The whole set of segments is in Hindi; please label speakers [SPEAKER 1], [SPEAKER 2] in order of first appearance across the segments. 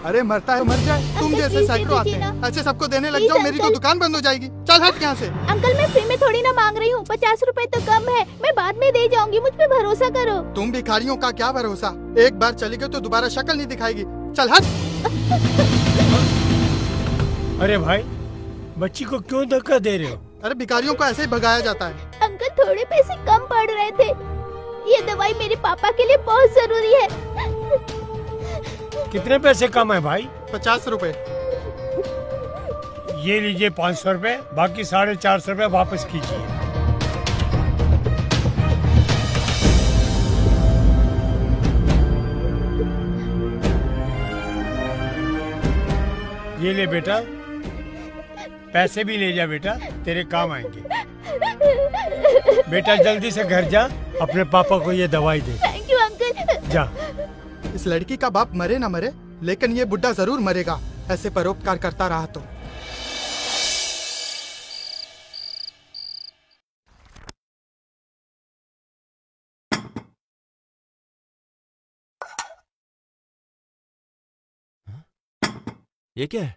[SPEAKER 1] अरे मरता है मर जाए, तुम जैसे सैकड़ों आते हैं, ऐसे सबको देने लग जाओ, मेरी तो दुकान बंद हो जाएगी। चल हट यहाँ से।
[SPEAKER 2] अंकल मैं फ्री में थोड़ी ना मांग रही हूँ, 50 रुपए तो कम है, मैं बाद में दे जाऊंगी, मुझ पे भरोसा करो।
[SPEAKER 1] तुम भिखारियों का क्या भरोसा, एक बार चली गई तो दोबारा शक्ल नहीं दिखाएगी। चल हट।
[SPEAKER 3] अरे भाई बच्ची को क्यों धक्का दे रहे हो?
[SPEAKER 1] अरे भिखारियों को ऐसे ही भगाया जाता है।
[SPEAKER 2] अंकल थोड़े पैसे कम पड़ रहे थे, ये दवाई मेरे पापा के लिए बहुत जरूरी है।
[SPEAKER 3] कितने पैसे कम है भाई?
[SPEAKER 1] 50 रुपए।
[SPEAKER 3] ये लीजिए 500 रुपए, बाकी 450 रुपए वापस कीजिए। ये ले बेटा, पैसे भी ले जा बेटा, तेरे काम आएंगे। बेटा जल्दी से घर जा, अपने पापा को ये दवाई दे।
[SPEAKER 2] Thank you uncle.
[SPEAKER 3] जा।
[SPEAKER 1] इस लड़की का बाप मरे ना मरे, लेकिन ये बुड्ढा जरूर मरेगा, ऐसे परोपकार करता रहा तो।
[SPEAKER 4] ये क्या है?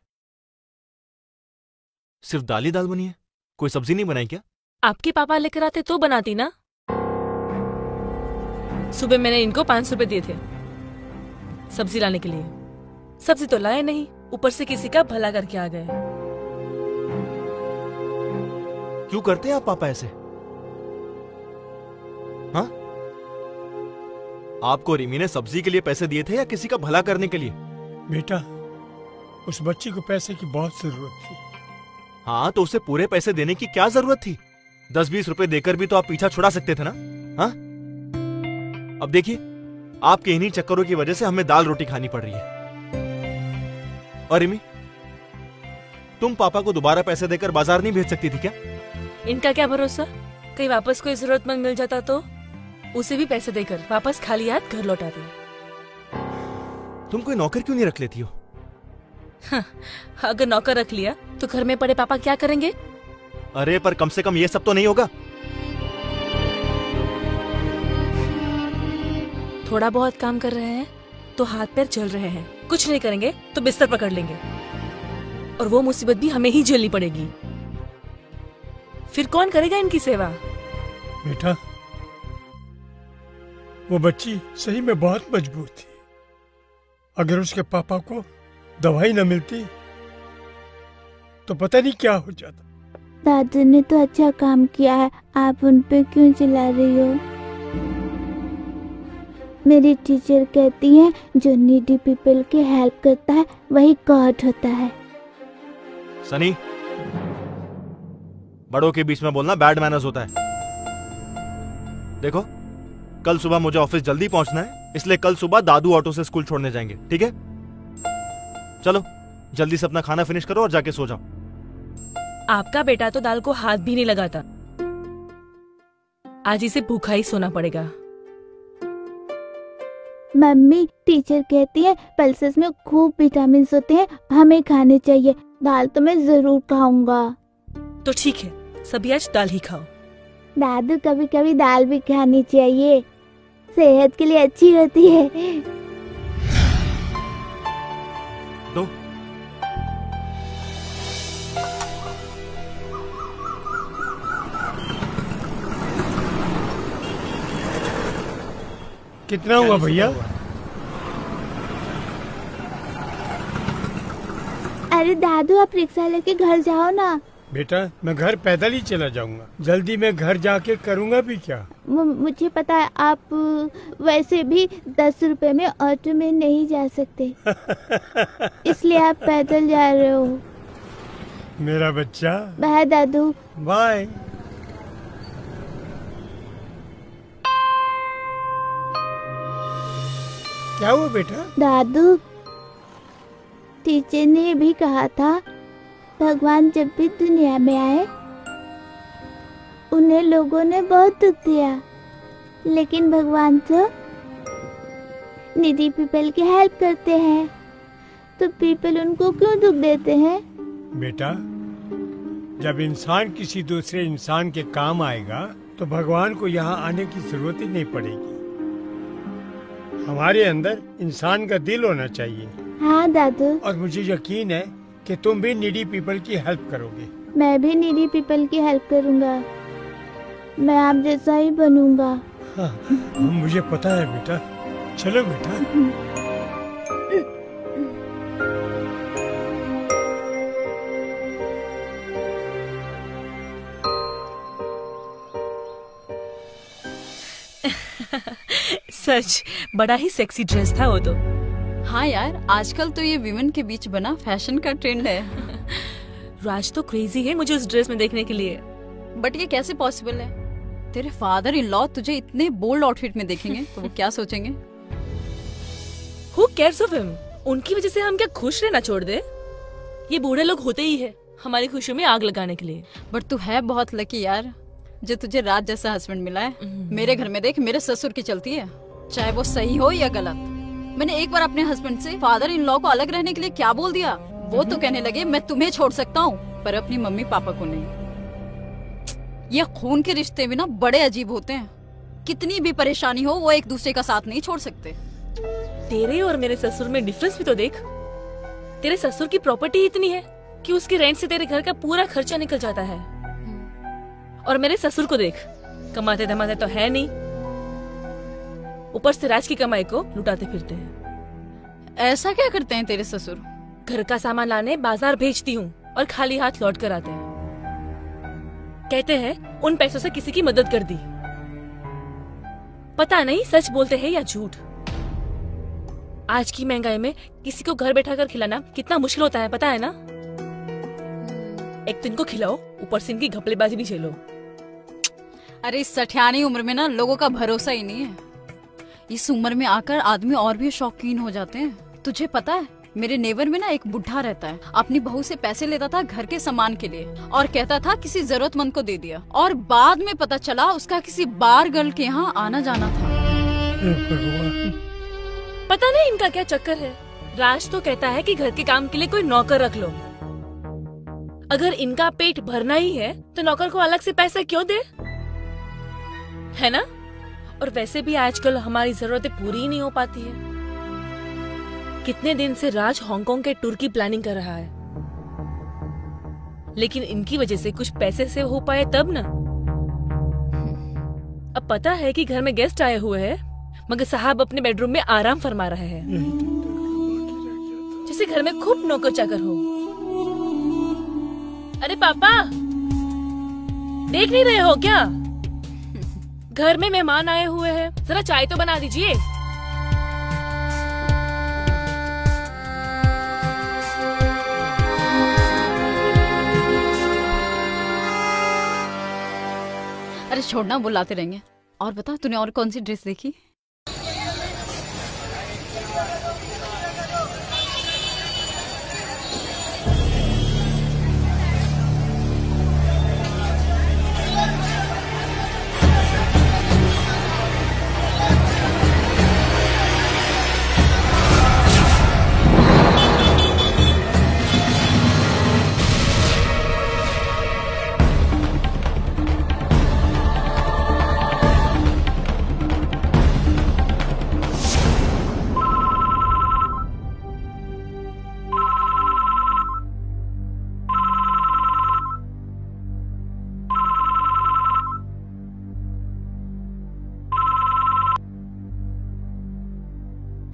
[SPEAKER 4] सिर्फ दाल ही दाल बनी है, कोई सब्जी नहीं बनाई क्या?
[SPEAKER 5] आपके पापा लेकर आते तो बनाती ना। सुबह मैंने इनको 500 रुपए दिए थे सब्जी लाने के लिए, सब्जी तो लाए नहीं, ऊपर से किसी का भला करके आ गए।
[SPEAKER 4] क्यों करते हैं आप पापा ऐसे? हाँ? आपको रिमी ने सब्जी के लिए पैसे दिए थे या किसी का भला करने के लिए?
[SPEAKER 3] बेटा उस बच्ची को पैसे की बहुत जरूरत थी।
[SPEAKER 4] हाँ तो उसे पूरे पैसे देने की क्या जरूरत थी? 10-20 रुपए देकर भी तो आप पीछा छुड़ा सकते थे ना। हाँ? अब देखिए आपके इन्हीं चक्करों की वजह से हमें दाल रोटी खानी पड़ रही है। और रिमी तुम पापा को दोबारा पैसे देकर बाजार नहीं भेज सकती थी क्या?
[SPEAKER 5] इनका क्या भरोसा, कहीं वापस कोई जरूरतमंद मिल जाता तो उसे भी पैसे देकर वापस खाली हाथ घर लौटाते।
[SPEAKER 4] तुम कोई नौकर क्यों नहीं रख लेती हो?
[SPEAKER 5] हाँ, अगर नौकर रख लिया तो घर में पड़े पापा क्या करेंगे?
[SPEAKER 4] अरे पर कम से कम ये सब तो नहीं होगा।
[SPEAKER 5] थोड़ा बहुत काम कर रहे हैं तो हाथ पैर चल रहे हैं, कुछ नहीं करेंगे तो बिस्तर पकड़ लेंगे, और वो मुसीबत भी हमें ही झेलनी पड़ेगी। फिर कौन करेगा इनकी सेवा?
[SPEAKER 3] बेटा वो बच्ची सही में बहुत मजबूर थी, अगर उसके पापा को दवाई न मिलती तो पता नहीं क्या हो जाता।
[SPEAKER 2] दादू ने तो अच्छा काम किया है, आप उन पे क्यों चिल्ला रही हो? मेरी टीचर कहती है जो नीडी पीपल की हेल्प करता है वही गॉड होता है।
[SPEAKER 4] सनी बड़ों के बीच में बोलना बैड मैनर्स होता है। देखो कल सुबह मुझे ऑफिस जल्दी पहुंचना है, इसलिए कल सुबह दादू ऑटो से स्कूल छोड़ने जाएंगे, ठीक है? चलो जल्दी से अपना खाना फिनिश करो और जाके सो जाओ।
[SPEAKER 5] आपका बेटा तो दाल को हाथ भी नहीं लगाता, आज इसे भूखा ही सोना पड़ेगा।
[SPEAKER 2] मम्मी टीचर कहती है पल्सेस में खूब विटामिन होते हैं, हमें खाने चाहिए। दाल तो मैं जरूर खाऊंगा।
[SPEAKER 5] तो ठीक है, सभी आज दाल ही खाओ।
[SPEAKER 2] दादू कभी कभी दाल भी खानी चाहिए, सेहत के लिए अच्छी होती है।
[SPEAKER 4] दो।
[SPEAKER 3] कितना हुआ भैया?
[SPEAKER 2] अरे दादू आप रिक्शा लेके घर जाओ ना।
[SPEAKER 3] बेटा मैं घर पैदल ही चला जाऊंगा, जल्दी मैं घर जाके करूंगा भी क्या?
[SPEAKER 2] मुझे पता है, आप वैसे भी 10 रुपए में ऑटो में नहीं जा सकते इसलिए आप पैदल जा रहे हो।
[SPEAKER 3] मेरा बच्चा।
[SPEAKER 2] बाय दादू।
[SPEAKER 3] बाय। क्या हुआ बेटा?
[SPEAKER 2] दादू टीचर ने भी कहा था भगवान जब भी दुनिया में आए उन्हें लोगों ने बहुत दुख दिया, लेकिन भगवान तो नीडी पीपल की हेल्प करते हैं, तो पीपल उनको क्यों दुख देते हैं?
[SPEAKER 3] बेटा जब इंसान किसी दूसरे इंसान के काम आएगा तो भगवान को यहाँ आने की जरूरत ही नहीं पड़ेगी। हमारे अंदर इंसान का दिल होना चाहिए।
[SPEAKER 2] हाँ दादू,
[SPEAKER 3] और मुझे यकीन है कि तुम भी नीडी पीपल की हेल्प करोगे।
[SPEAKER 2] मैं भी नीडी पीपल की हेल्प करूँगा। मैं आप जैसा ही बनूंगा।
[SPEAKER 3] हाँ, मुझे पता है बेटा। चलो बेटा।
[SPEAKER 5] सच बड़ा ही सेक्सी ड्रेस था वो तो।
[SPEAKER 6] हाँ यार, आजकल तो ये विमेन के बीच बना फैशन का ट्रेंड है।
[SPEAKER 5] राज तो क्रेजी है मुझे उस ड्रेस में देखने के लिए।
[SPEAKER 6] बट ये कैसे पॉसिबल है? तेरे फादर इन लॉ तुझे इतने बोल्ड आउटफिट में देखेंगे तो वो क्या सोचेंगे?
[SPEAKER 5] Who cares of him? उनकी वजह से हम क्या खुश रहना छोड़ दे? ये बूढ़े लोग होते ही है हमारी खुशियों में आग लगाने के लिए।
[SPEAKER 6] बट तू है बहुत लकी यार जो तुझे राज जैसा हस्बैंड मिला है। मेरे घर में देख, मेरे ससुर की चलती है, चाहे वो सही हो या गलत। मैंने एक बार अपने हस्बैंड से फादर इन लॉ को अलग रहने के लिए क्या बोल दिया, वो तो कहने लगे मैं तुम्हें छोड़ सकता हूँ पर अपनी मम्मी पापा को नहीं। ये खून के रिश्ते भी ना बड़े अजीब होते हैं। कितनी भी परेशानी हो वो एक दूसरे का साथ नहीं छोड़ सकते।
[SPEAKER 5] तेरे और मेरे ससुर में डिफरेंस भी तो देख। तेरे ससुर की प्रॉपर्टी इतनी है कि उसके रेंट से तेरे घर का पूरा खर्चा निकल जाता है, और मेरे ससुर को देख, कमाते धमाते तो है नहीं, ऊपर से राज की कमाई को लुटाते फिरते हैं।
[SPEAKER 6] ऐसा क्या करते हैं तेरे ससुर?
[SPEAKER 5] घर का सामान लाने बाजार भेजती हूँ और खाली हाथ लौट कर आते हैं। कहते हैं उन पैसों से किसी की मदद कर दी। पता नहीं सच बोलते हैं या झूठ। आज की महंगाई में किसी को घर बैठा कर खिलाना कितना मुश्किल होता है पता है ना। एक तो इनको खिलाओ, ऊपर से इनकी घपलेबाजी भी झेलो।
[SPEAKER 6] अरे इस सठियानी उम्र में ना लोगों का भरोसा ही नहीं है। इस उम्र में आकर आदमी और भी शौकीन हो जाते हैं। तुझे पता है मेरे नेबर में ना एक बुढ़ा रहता है, अपनी बहू से पैसे लेता था घर के सामान के लिए और कहता था किसी जरूरतमंद को दे दिया, और बाद में पता चला उसका किसी बार गर्ल के यहाँ आना जाना था।
[SPEAKER 5] पता नहीं इनका क्या चक्कर है। राज तो कहता है कि घर के काम के लिए कोई नौकर रख लो। अगर इनका पेट भरना ही है तो नौकर को अलग से पैसे क्यों दे, है ना? और वैसे भी आजकल हमारी जरूरतें पूरी ही नहीं हो पाती है। कितने दिन से राज हांगकांग के टूर की प्लानिंग कर रहा है, लेकिन इनकी वजह से कुछ पैसे सेव हो पाए तब ना। अब पता है कि घर में गेस्ट आए हुए हैं, मगर साहब अपने बेडरूम में आराम फरमा रहे हैं, जैसे घर में खूब नौकर चाकर हो। अरे पापा, देख नहीं रहे हो क्या? घर में मेहमान आए हुए हैं, जरा चाय तो बना दीजिए।
[SPEAKER 6] अरे छोड़ना, बुलाते रहेंगे। और बता, तूने और कौन सी ड्रेस देखी?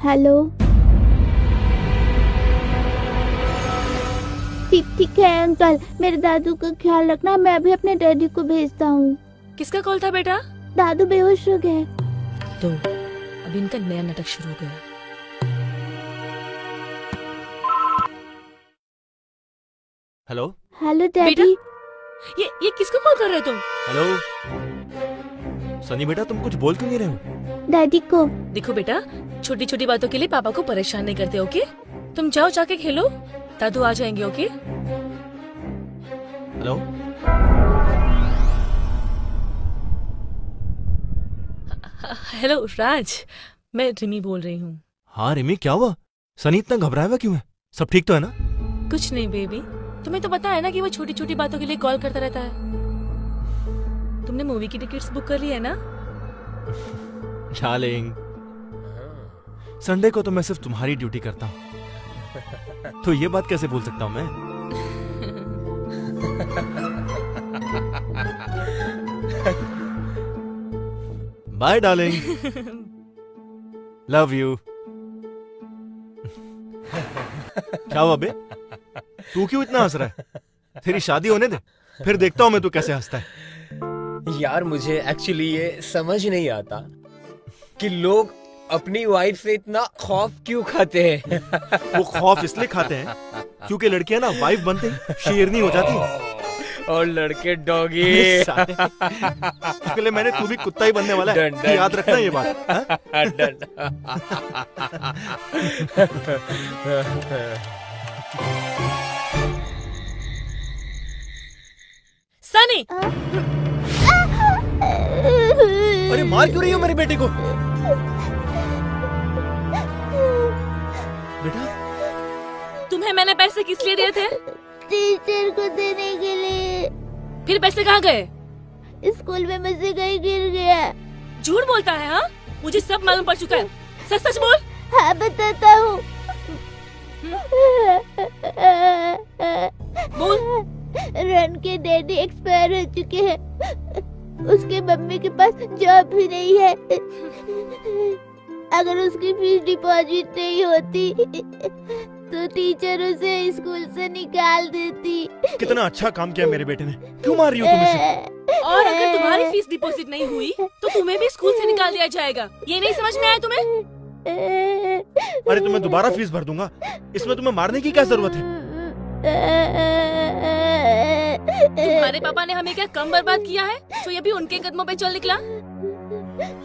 [SPEAKER 2] हेलो, ठीक है अंकल, मेरे दादू का ख्याल रखना। मैं अभी अपने डैडी को भेजता हूँ।
[SPEAKER 5] किसका कॉल था बेटा?
[SPEAKER 2] दादू बेहोश हो गए।
[SPEAKER 5] तो अब इनका नया नाटक शुरू हो गया।
[SPEAKER 4] हेलो
[SPEAKER 2] हेलो
[SPEAKER 5] बेटा,
[SPEAKER 2] डैडी।
[SPEAKER 5] ये किसको कॉल कर रहे हो तुम?
[SPEAKER 4] हेलो सनी बेटा, तुम कुछ बोल क्यों नहीं रहे हो?
[SPEAKER 2] डैडी को।
[SPEAKER 5] देखो बेटा, छोटी छोटी बातों के लिए पापा को परेशान नहीं करते, ओके? तुम जाओ, जाके खेलो, दादू आ जाएंगे, ओके?
[SPEAKER 4] हेलो
[SPEAKER 5] हेलो राज, मैं रिमी बोल रही हूँ।
[SPEAKER 4] हाँ रिमी, क्या हुआ? सनी इतना घबराया हुआ क्यों है? सब ठीक तो है ना?
[SPEAKER 5] कुछ नहीं बेबी, तुम्हें तो पता है ना कि वो छोटी छोटी बातों के लिए कॉल करता रहता है। तुमने मूवी की टिकट्स बुक कर ली है ना?
[SPEAKER 4] डार्लिंग, संडे को तो मैं सिर्फ तुम्हारी ड्यूटी करता हूं, तो ये बात कैसे भूल सकता हूं मैं? Bye darling, love you. क्या हुआ बे, तू क्यों इतना हंस रहा है? तेरी शादी होने दे, फिर देखता हूं मैं तू कैसे हंसता है।
[SPEAKER 7] यार मुझे एक्चुअली ये समझ नहीं आता कि लोग अपनी वाइफ से इतना खौफ क्यों खाते हैं।
[SPEAKER 4] वो खौफ इसलिए खाते हैं क्योंकि लड़कियां ना वाइफ बनते ही शेरनी हो जाती हैं
[SPEAKER 7] और लड़के डॉगी।
[SPEAKER 4] इसके लिए मैंने तू भी कुत्ता ही बनने वाला है,
[SPEAKER 7] डन, डन,
[SPEAKER 4] याद रखना ये बात।
[SPEAKER 7] डन।
[SPEAKER 5] सनी,
[SPEAKER 7] अरे मार क्यों रही हो मेरी बेटी को?
[SPEAKER 4] बेटा,
[SPEAKER 5] तुम्हें मैंने पैसे किस लिए दिए थे?
[SPEAKER 2] टीचर को देने के लिए।
[SPEAKER 5] फिर पैसे कहाँ गए?
[SPEAKER 2] स्कूल में मुझसे कहीं गिर गया।
[SPEAKER 5] झूठ बोलता है। हाँ, मुझे सब मालूम पड़ चुका है। सच सच बोल।
[SPEAKER 2] हाँ बताता हूँ।
[SPEAKER 5] बोल।
[SPEAKER 2] रन के डैडी एक्सपायर हो चुके हैं। उसके मम्मी के पास जॉब भी नहीं है। अगर उसकी फीस डिपॉजिट नहीं होती तो टीचर उसे स्कूल से निकाल देती।
[SPEAKER 4] कितना अच्छा काम किया मेरे बेटे ने। क्यों मार रही हो तुम इसे?
[SPEAKER 5] और अगर तुम्हारी फीस डिपॉजिट नहीं हुई तो तुम्हें भी स्कूल से निकाल दिया जाएगा। ये नहीं समझ में आया तुम्हें?
[SPEAKER 4] अरे तुम्हें दोबारा फीस भर दूंगा, इसमें तुम्हें मारने की क्या जरूरत है?
[SPEAKER 5] तुम्हारे पापा ने हमें क्या कम बर्बाद किया है जो ये भी उनके कदमों पे चल निकला?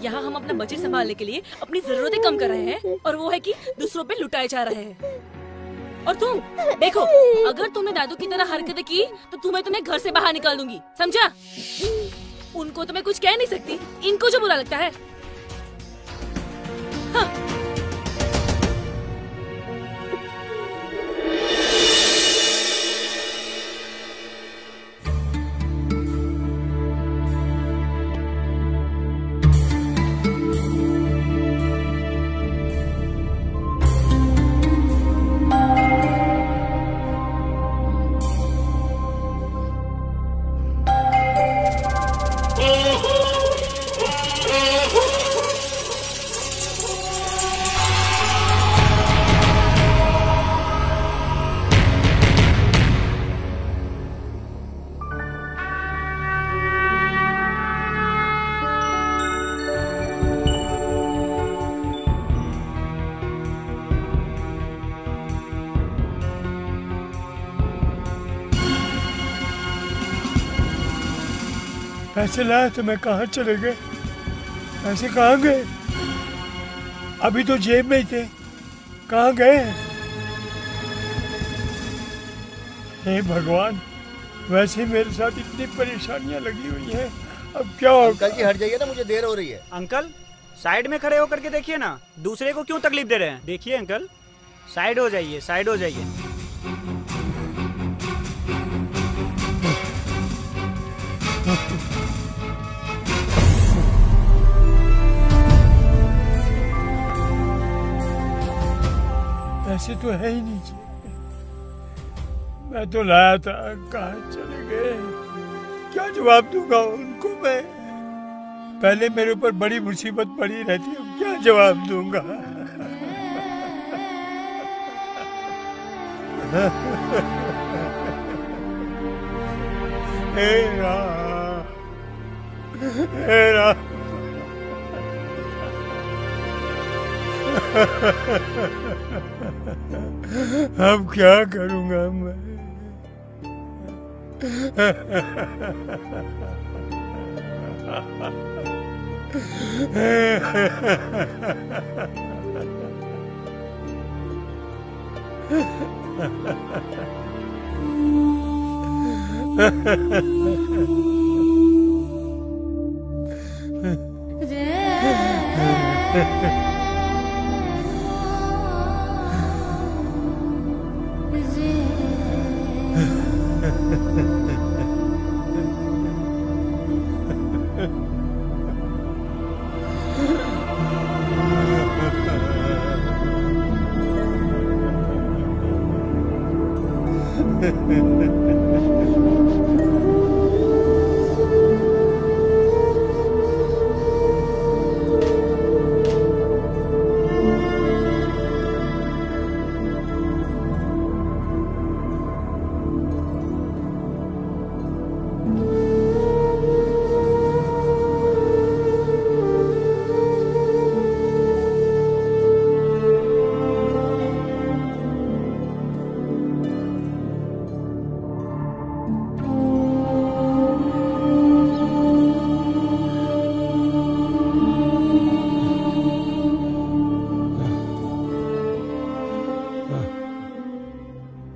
[SPEAKER 5] यहाँ हम अपना बजट संभालने के लिए अपनी जरूरतें कम कर रहे हैं और वो है कि दूसरों पे लुटाए जा रहे हैं। और तुम देखो, अगर तुमने दादू की तरह हरकतें की तो तुम्हें घर से बाहर निकाल दूंगी, समझा? उनको तो मैं कुछ कह नहीं सकती, इनको जो बुरा लगता है। हाँ।
[SPEAKER 3] पैसे लाए तो मैं कहाँ चले गए? पैसे कहाँ गए? अभी तो जेब में ही थे, कहाँ गए? हे भगवान, वैसे ही मेरे साथ इतनी परेशानियां लगी हुई हैं, अब क्या होगा?
[SPEAKER 8] अंकल जी हट जाइए ना, मुझे देर हो रही है।
[SPEAKER 9] अंकल साइड में खड़े होकर के देखिए ना, दूसरे को क्यों तकलीफ दे रहे हैं? देखिए अंकल, साइड हो जाइए, साइड हो जाइए।
[SPEAKER 3] ऐसे तो है ही नहीं जी, मैं तो लाया था, कहाँ चले गए? क्या जवाब दूंगा उनको मैं? पहले मेरे ऊपर बड़ी मुसीबत पड़ी रहती है, क्या जवाब दूंगा? हे राम, हे राम। अब क्या करूंगा मैं?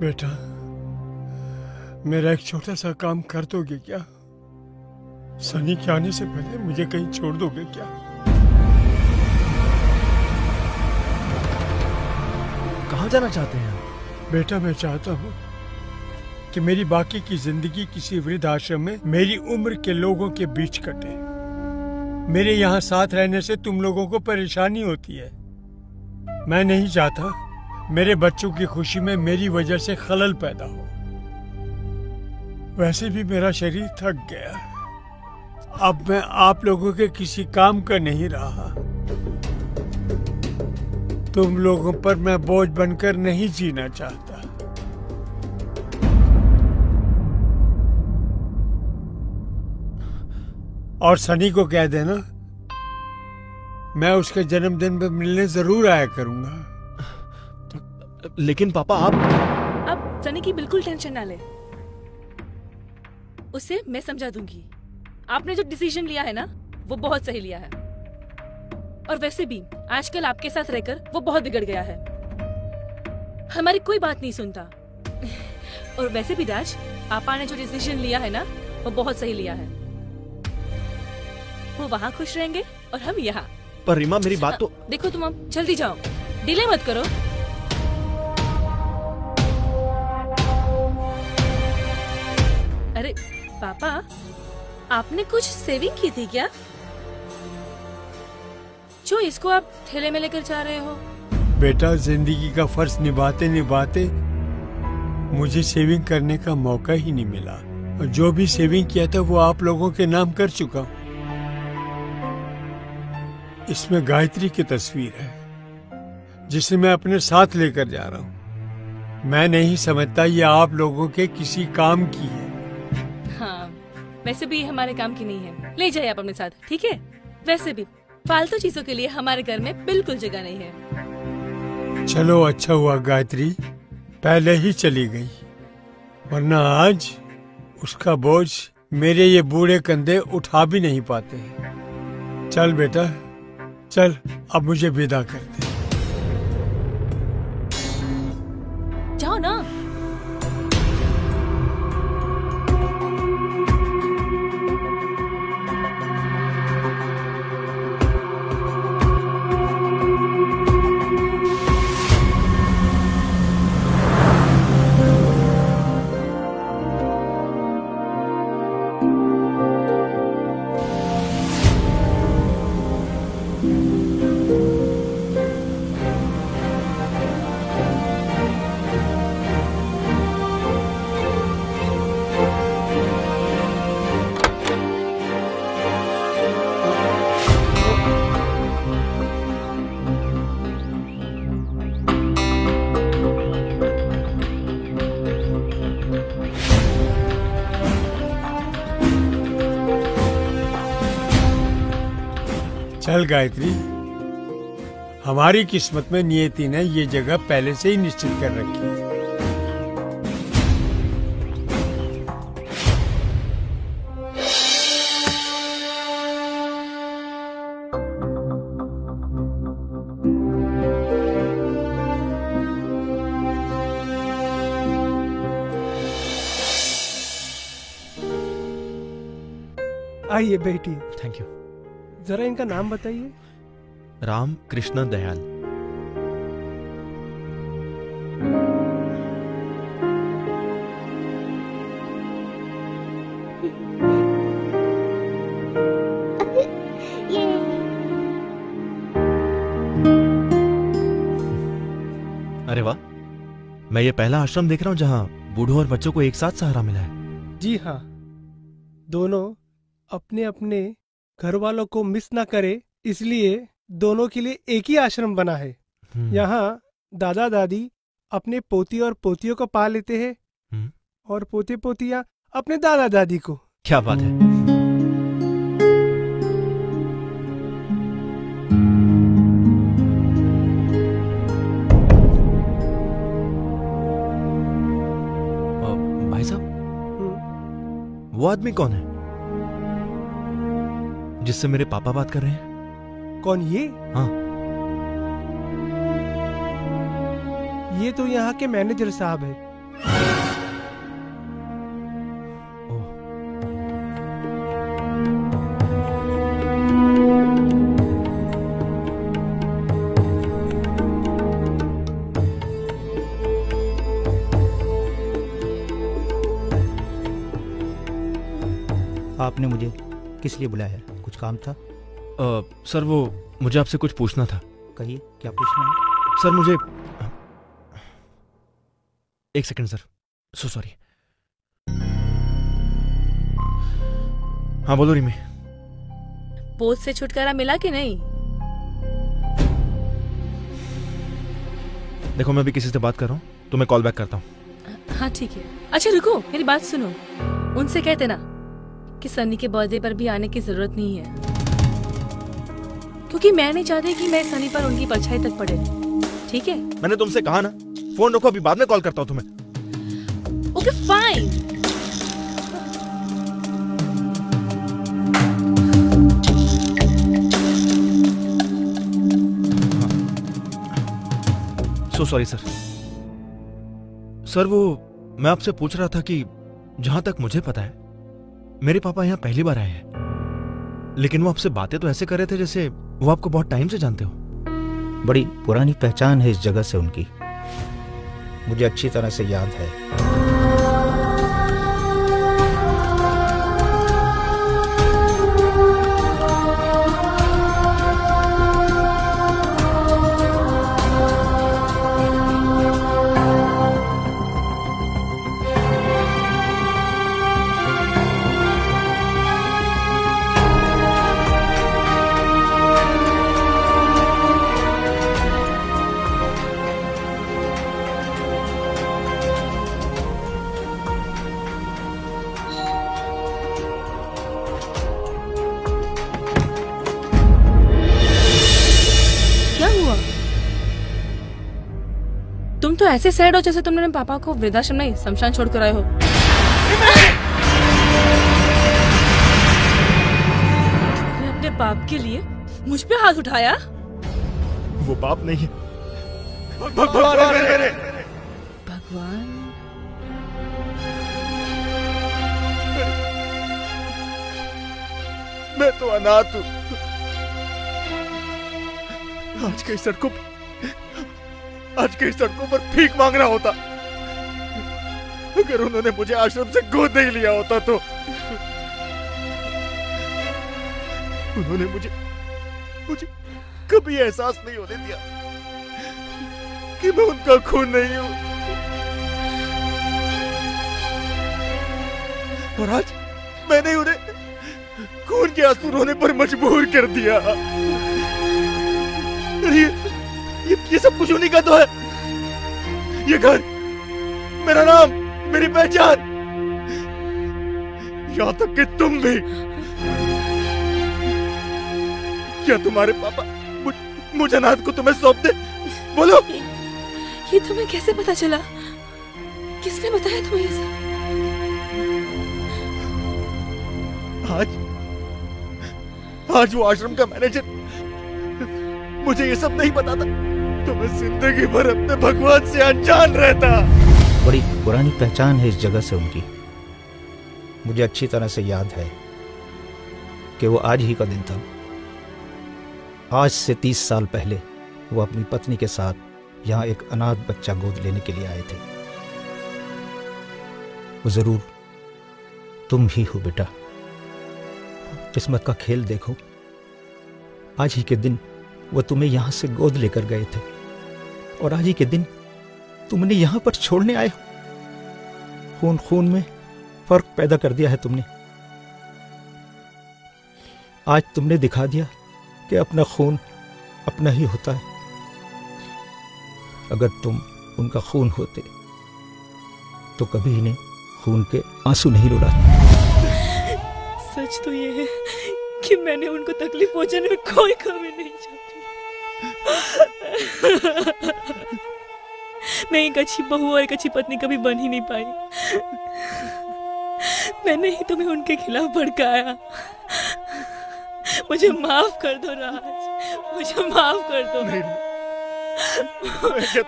[SPEAKER 3] बेटा, मेरा एक छोटा सा काम कर दोगे क्या? सनी के आने से पहले मुझे कहीं छोड़ दोगे क्या?
[SPEAKER 4] कहाँ जाना चाहते हैं?
[SPEAKER 3] बेटा, मैं चाहता हूँ कि मेरी बाकी की जिंदगी किसी वृद्ध आश्रम में मेरी उम्र के लोगों के बीच कटे। मेरे यहाँ साथ रहने से तुम लोगों को परेशानी होती है। मैं नहीं चाहता मेरे बच्चों की खुशी में मेरी वजह से खलल पैदा हो। वैसे भी मेरा शरीर थक गया। अब मैं आप लोगों के किसी काम का नहीं रहा। तुम लोगों पर मैं बोझ बनकर नहीं जीना चाहता। और सनी को कह देना मैं उसके जन्मदिन पर मिलने जरूर आया करूंगा।
[SPEAKER 4] लेकिन पापा
[SPEAKER 5] अब सनी की बिल्कुल टेंशन ना ले, उसे मैं समझा दूंगी। आपने जो डिसीजन लिया है ना, वो बहुत सही लिया है। और वैसे भी आजकल आपके साथ रहकर वो बहुत बिगड़ गया है, हमारी कोई बात नहीं सुनता। और वैसे भी राज, पापा ने जो डिसीजन लिया है ना, वो बहुत सही लिया है। वो वहाँ खुश रहेंगे और हम यहाँ।
[SPEAKER 4] पर रीमा, मेरी बात तो
[SPEAKER 5] देखो, तुम अब जल्दी जाओ, डिले मत करो। अरे पापा, आपने कुछ सेविंग की थी क्या, जो इसको आप ठेले में लेकर जा रहे हो?
[SPEAKER 3] बेटा, जिंदगी का फर्ज निभाते निभाते मुझे सेविंग करने का मौका ही नहीं मिला। और जो भी सेविंग किया था वो आप लोगों के नाम कर चुका हूँ। इसमें गायत्री की तस्वीर है, जिसे मैं अपने साथ लेकर जा रहा हूँ। मैं नहीं समझता ये आप लोगों के किसी काम की है।
[SPEAKER 5] हाँ, वैसे भी हमारे काम की नहीं है, ले जाइए आप अपने साथ, ठीक है? वैसे भी फालतू चीजों के लिए हमारे घर में बिल्कुल जगह नहीं है।
[SPEAKER 3] चलो, अच्छा हुआ गायत्री पहले ही चली गई, वरना आज उसका बोझ मेरे ये बूढ़े कंधे उठा भी नहीं पाते। चल बेटा, चल, अब मुझे विदा कर दे।
[SPEAKER 5] जाओ ना।
[SPEAKER 3] चल गायत्री, हमारी किस्मत में नियति ने ये जगह पहले से ही निश्चित कर रखी है।
[SPEAKER 10] आइए बेटी।
[SPEAKER 4] Thank you.
[SPEAKER 10] जरा इनका नाम बताइए।
[SPEAKER 4] राम कृष्ण दयाल। अरे वाह, मैं ये पहला आश्रम देख रहा हूँ जहाँ बूढ़ों और बच्चों को एक साथ सहारा मिला है।
[SPEAKER 10] जी हाँ, दोनों अपने अपने घर वालों को मिस ना करे, इसलिए दोनों के लिए एक ही आश्रम बना है। यहाँ दादा दादी अपने पोती और पोतियों को पाल लेते हैं और पोते पोतियाँ अपने दादा दादी को।
[SPEAKER 4] क्या बात है। भाई साहब, वो आदमी कौन है जिससे मेरे पापा बात कर रहे हैं?
[SPEAKER 10] कौन ये?
[SPEAKER 4] हाँ,
[SPEAKER 10] ये तो यहाँ के मैनेजर साहब है।
[SPEAKER 11] आपने मुझे किस लिए बुलाया है? कुछ काम था?
[SPEAKER 4] सर वो मुझे आपसे कुछ पूछना था।
[SPEAKER 11] कहिए, क्या पूछना है?
[SPEAKER 4] सर मुझे एक सेकंड सर, सो सॉरी। हाँ बोलो रिमी।
[SPEAKER 5] पोत से छुटकारा मिला कि नहीं?
[SPEAKER 4] देखो मैं भी किसी से बात कर रहा हूँ तो मैं कॉल बैक करता हूँ।
[SPEAKER 5] हाँ ठीक है। अच्छा रुको, मेरी बात सुनो। उनसे कहते ना कि सन्नी के बर्थडे पर भी आने की जरूरत नहीं है, क्योंकि मैं नहीं चाहती कि मैं सनी पर उनकी परछाई तक पड़े। ठीक है?
[SPEAKER 4] मैंने तुमसे कहा ना, फोन रखो, अभी बाद में कॉल करता हूँ तुम्हें।
[SPEAKER 5] Okay fine.
[SPEAKER 4] So sorry sir. Sir वो मैं आपसे पूछ रहा था कि जहां तक मुझे पता है मेरे पापा यहाँ पहली बार आए हैं, लेकिन वो आपसे बातें तो ऐसे कर रहे थे जैसे वो आपको बहुत टाइम से जानते हो।
[SPEAKER 11] बड़ी पुरानी पहचान है इस जगह से उनकी, मुझे अच्छी तरह से याद है।
[SPEAKER 5] तुम तो ऐसे सैड हो जैसे तुमने अपने पापा को वृद्धाश्रम नहीं शमशान छोड़ कर आए हो। तुमने अपने बाप के लिए मुझ पे हाथ उठाया?
[SPEAKER 4] वो बाप नहीं है,
[SPEAKER 5] भगवान।
[SPEAKER 4] मैं तो अनाथ हूँ। आज कई सड़कों पर भीख मांग रहा होता। अगर उन्होंने मुझे आश्रम से गोद नहीं लिया होता तो उन्होंने मुझे कभी एहसास नहीं होने दिया कि मैं उनका खून नहीं हूं। और आज मैंने उन्हें खून के आंसू रोने पर मजबूर कर दिया। ये सब कुछ उन्हीं का तो है। ये घर, मेरा नाम, मेरी पहचान, यहां तक कि तुम भी। क्या तुम्हारे पापा मुझे अनाथ को तुम्हें सौंप दे? बोलो।
[SPEAKER 5] ये तुम्हें कैसे पता चला? किसने बताया तुम्हें ये सब?
[SPEAKER 4] आज वो आश्रम का मैनेजर मुझे ये सब नहीं बताता तो मैं जिंदगी भर अपने भगवान से अनजान रहता।
[SPEAKER 11] बड़ी पुरानी पहचान है इस जगह से उनकी, मुझे अच्छी तरह से याद है कि वो आज ही का दिन था। आज से 30 साल पहले वो अपनी पत्नी के साथ यहाँ एक अनाथ बच्चा गोद लेने के लिए आए थे। वो जरूर तुम ही हो बेटा। किस्मत का खेल देखो, आज ही के दिन वो तुम्हें यहां से गोद लेकर गए थे और आज ही के दिन तुमने यहां पर छोड़ने आए हो। खून खून में फर्क पैदा कर दिया है तुमने। आज तुमने दिखा दिया कि अपना खून अपना ही होता है। अगर तुम उनका खून होते तो कभी इन्हें खून के आंसू नहीं रुलाते।
[SPEAKER 5] सच तो ये है कि मैंने उनको तकलीफ पहुंचाने में कोई कमी नहीं चाहती। मैं एक अच्छी बहू और एक अच्छी पत्नी कभी बन ही नहीं पाई। मैंने ही तुम्हें उनके खिलाफ भड़काया। मुझे माफ कर दो राज, मुझे माफ कर दो।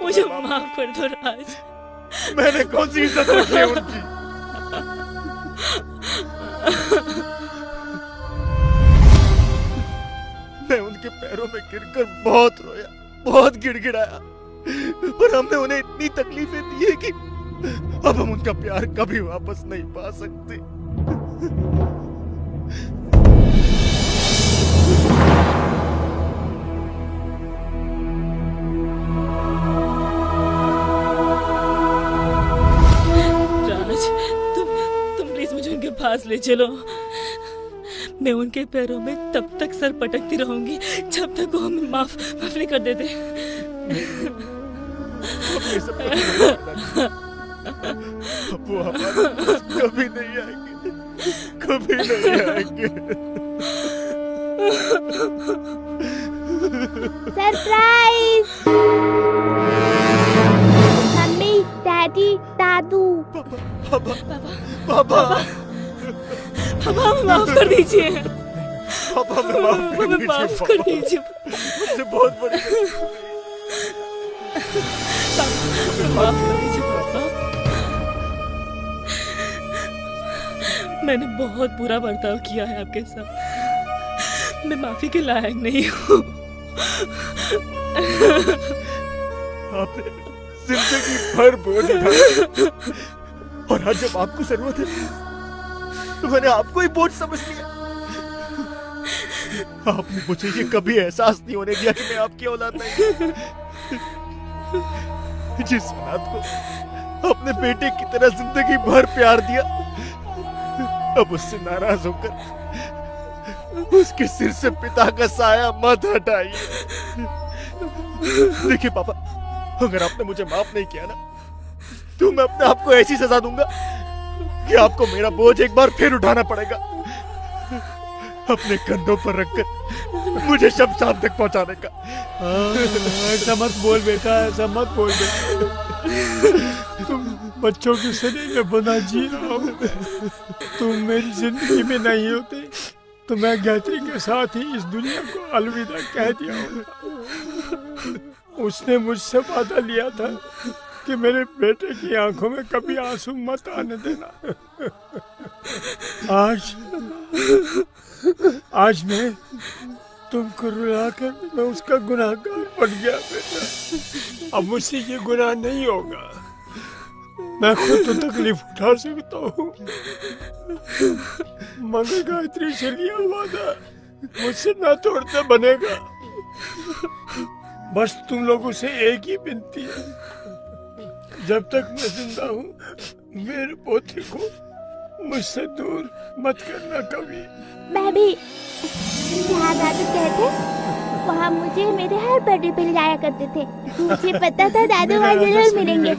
[SPEAKER 5] मुझे माफ कर दो राज।
[SPEAKER 4] मैंने कौन सी इज्जत रखी है उनकी? मैं उनके पैरों में गिरकर बहुत रोया, बहुत गिड़गिड़ाया, पर हमने उन्हें इतनी तकलीफें दी है कि अब हम उनका प्यार कभी वापस नहीं पा सकते।
[SPEAKER 5] राज, तुम प्लीज मुझे उनके पास ले चलो। मैं उनके पैरों में तब तक सर पटकती रहूंगी जब तक वो हमें माफ नहीं कर देते।
[SPEAKER 4] वो हमारे पास कभी नहीं आएंगे, कभी नहीं आएंगे।
[SPEAKER 2] सरप्राइज! मम्मी, डैडी, दादू।
[SPEAKER 4] पापा,
[SPEAKER 5] पापा माफ कर दीजिए।
[SPEAKER 4] पापा
[SPEAKER 5] हमें माफ कर दीजिए।
[SPEAKER 4] मुझसे बहुत बड़ी
[SPEAKER 5] माफ कर दीजिए पापा। मैंने बहुत बुरा बर्ताव किया है आपके साथ। मैं माफी के लायक नहीं हूँ।
[SPEAKER 4] आपने जिंदगी भर बोझ उठाया और आज जब आपको जरूरत है तो मैंने आपको ही बोझ समझ लिया। आपने मुझे ये कभी एहसास नहीं होने दिया कि मैं आपकी औलाद नहीं। जिस औलाद को अपने बेटे की तरह जिंदगी भर प्यार दिया, अब उससे नाराज होकर उसके सिर से पिता का साया मत हटाइए। देखिए पापा, अगर आपने मुझे माफ नहीं किया ना तो मैं अपने आप को ऐसी सजा दूंगा कि आपको मेरा बोझ एक बार फिर उठाना पड़ेगा, अपने कंधों पर रखकर मुझे शमशान तक पहुंचाने का।
[SPEAKER 3] ऐसा मत बोल बेटा, ऐसा मत बोल बेटा। तुम बच्चों की शरीर में बना जी रहा हो। तुम मेरी जिंदगी में नहीं होते तो मैं गायत्री के साथ ही इस दुनिया को अलविदा कह दिया होता। उसने मुझसे वादा लिया था कि मेरे बेटे की आंखों में कभी आंसू मत आने देना। आज मैं तुमको रुलाकर मैं उसका गुनाहगार बन गया बेटा। अब मुझसे ये गुनाह नहीं होगा। मैं खुद तो तकलीफ उठा सकता हूँ, मगर गायत्री से लिया वादा मुझसे ना तोड़ना बनेगा। बस तुम लोगों से एक ही विनती है, जब तक मैं जिंदा हूँ मेरे पोते को मुझसे दूर मत करना कभी।
[SPEAKER 2] मैं भी जहाँ दादू कहते वहाँ मुझे मेरे हर बर्थडे पे ले जाया करते थे। मुझे पता था दादू वहाँ जरूर मिलेंगे।